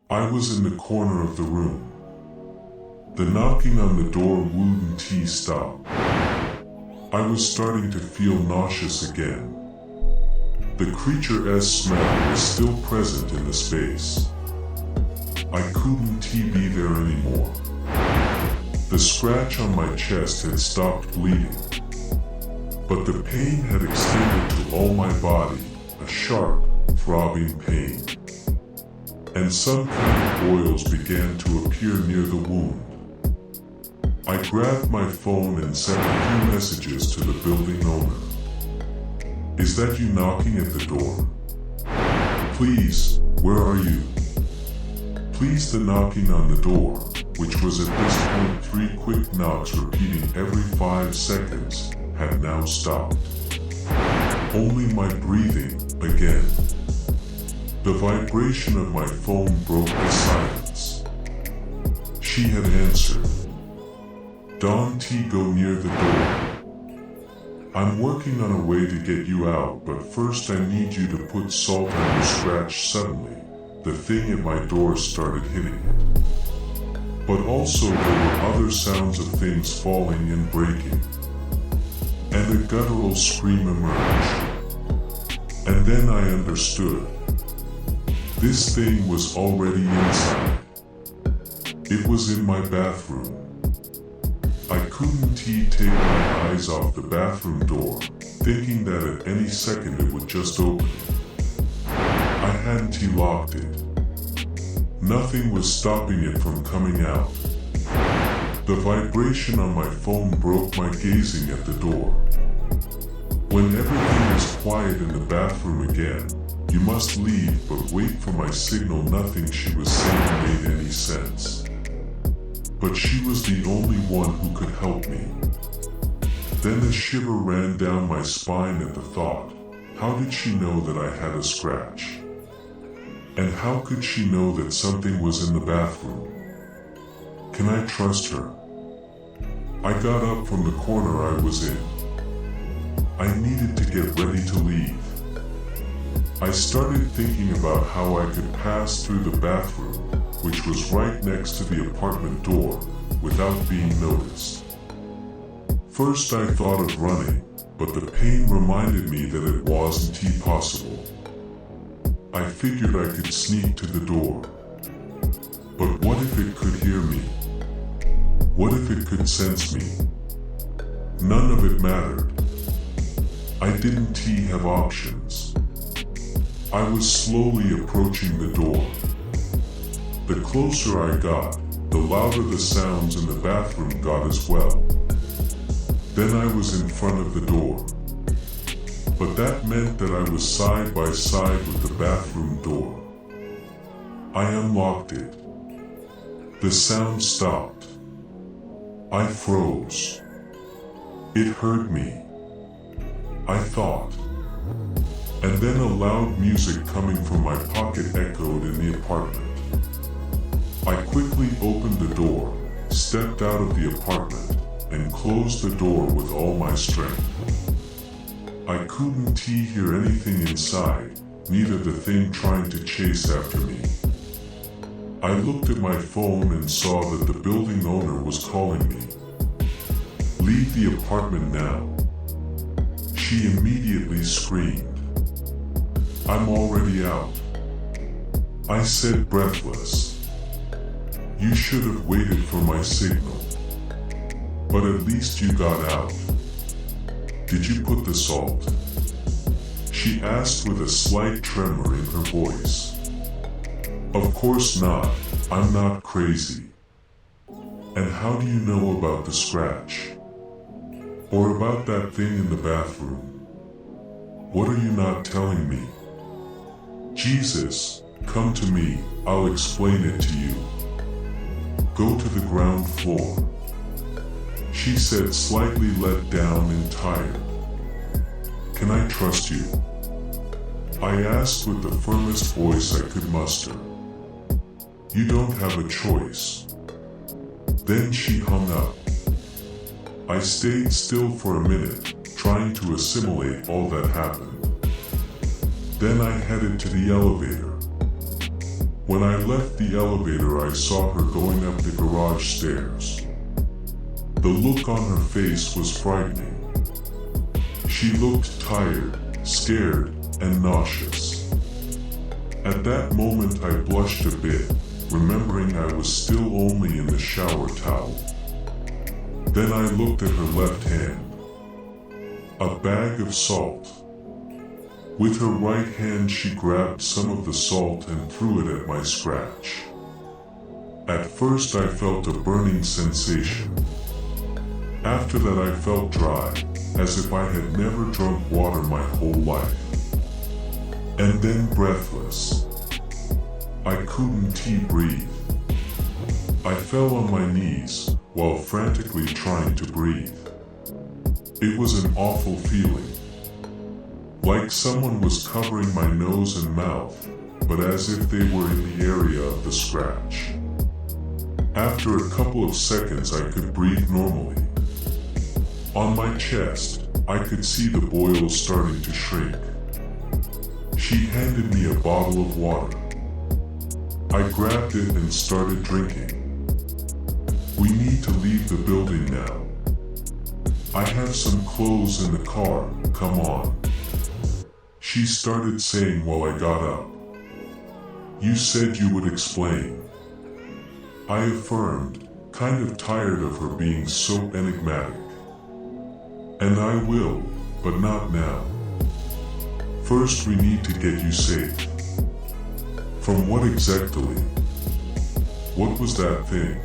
I was in the corner of the room. The knocking on the door wouldn't stop. I was starting to feel nauseous again. The creature's smell was still present in the space. I couldn't be there anymore. The scratch on my chest had stopped bleeding, but the pain had extended to all my body, a sharp, throbbing pain. And some kind of oils began to appear near the wound. I grabbed my phone and sent a few messages to the building owner. "Is that you knocking at the door? Please, where are you? Please." The knocking on the door, which was at this point 3 quick knocks repeating every 5 seconds, had now stopped. Only my breathing, again. The vibration of my phone broke the silence. She had answered. "Don't go near the door. I'm working on a way to get you out, but first I need you to put salt on your scratch." Suddenly, the thing at my door started hitting it. But also there were other sounds of things falling and breaking. And a guttural scream emerged. And then I understood. This thing was already inside. It was in my bathroom. I couldn't take my eyes off the bathroom door, thinking that at any second it would just open. I hadn't locked it. Nothing was stopping it from coming out. The vibration on my phone broke my gazing at the door. When everything is quiet in the bathroom again, "You must leave, but wait for my signal." Nothing she was saying made any sense. But she was the only one who could help me. Then a shiver ran down my spine at the thought. How did she know that I had a scratch? And how could she know that something was in the bathroom? Can I trust her? I got up from the corner I was in. I needed to get ready to leave. I started thinking about how I could pass through the bathroom, which was right next to the apartment door, without being noticed. First I thought of running, but the pain reminded me that it wasn't possible. I figured I could sneak to the door. But what if it could hear me? What if it could sense me? None of it mattered. I didn't have options. I was slowly approaching the door. The closer I got, the louder the sounds in the bathroom got as well. Then I was in front of the door. But that meant that I was side by side with the bathroom door. I unlocked it. The sound stopped. I froze. It heard me. I thought. And then a loud music coming from my pocket echoed in the apartment. I quickly opened the door, stepped out of the apartment, and closed the door with all my strength. I couldn't hear anything inside, neither the thing trying to chase after me. I looked at my phone and saw that the building owner was calling me. "Leave the apartment now." She immediately screamed. "I'm already out." I said, breathless. "You should have waited for my signal. But at least you got out. Did you put the salt?" She asked with a slight tremor in her voice. "Of course not, I'm not crazy." "And how do you know about the scratch? Or about that thing in the bathroom? What are you not telling me?" "Jesus, come to me, I'll explain it to you. Go to the ground floor," she said, slightly let down and tired. "Can I trust you?" I asked with the firmest voice I could muster. "You don't have a choice." Then she hung up. I stayed still for a minute, trying to assimilate all that happened. Then I headed to the elevator. When I left the elevator, I saw her going up the garage stairs. The look on her face was frightening. She looked tired, scared, and nauseous. At that moment I blushed a bit, remembering I was still only in the shower towel. Then I looked at her left hand. A bag of salt. With her right hand she grabbed some of the salt and threw it at my scratch. At first I felt a burning sensation. After that I felt dry, as if I had never drunk water my whole life. And then breathless. I couldn't breathe. I fell on my knees while frantically trying to breathe. It was an awful feeling. Like someone was covering my nose and mouth, but as if they were in the area of the scratch. After a couple of seconds I could breathe normally. On my chest, I could see the boils starting to shrink. She handed me a bottle of water. I grabbed it and started drinking. We need to leave the building now. I have some clothes in the car, come on. She started saying while I got up. You said you would explain. I affirmed, kind of tired of her being so enigmatic. And I will, but not now. First we need to get you safe. From what exactly? What was that thing?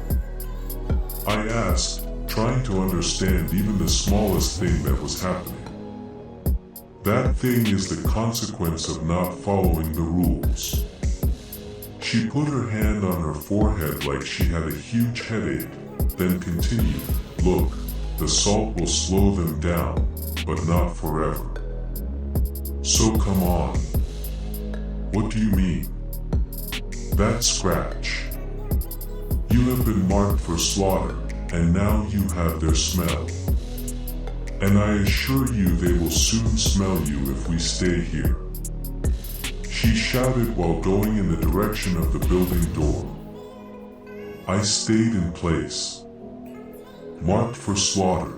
I asked, trying to understand even the smallest thing that was happening. That thing is the consequence of not following the rules. She put her hand on her forehead like she had a huge headache, then continued, look, the salt will slow them down, but not forever. So come on. What do you mean? That scratch. You have been marked for slaughter, and now you have their smell. And I assure you they will soon smell you if we stay here. She shouted while going in the direction of the building door. I stayed in place. Marked for slaughter.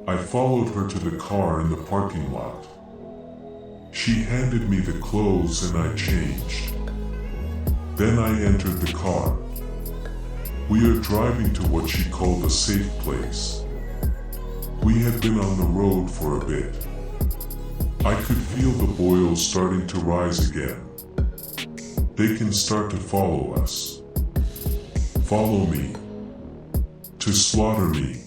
I followed her to the car in the parking lot. She handed me the clothes and I changed. Then I entered the car. We are driving to what she called a safe place. We had been on the road for a bit. I could feel the boils starting to rise again. They can start to follow us. Follow me. To slaughter me.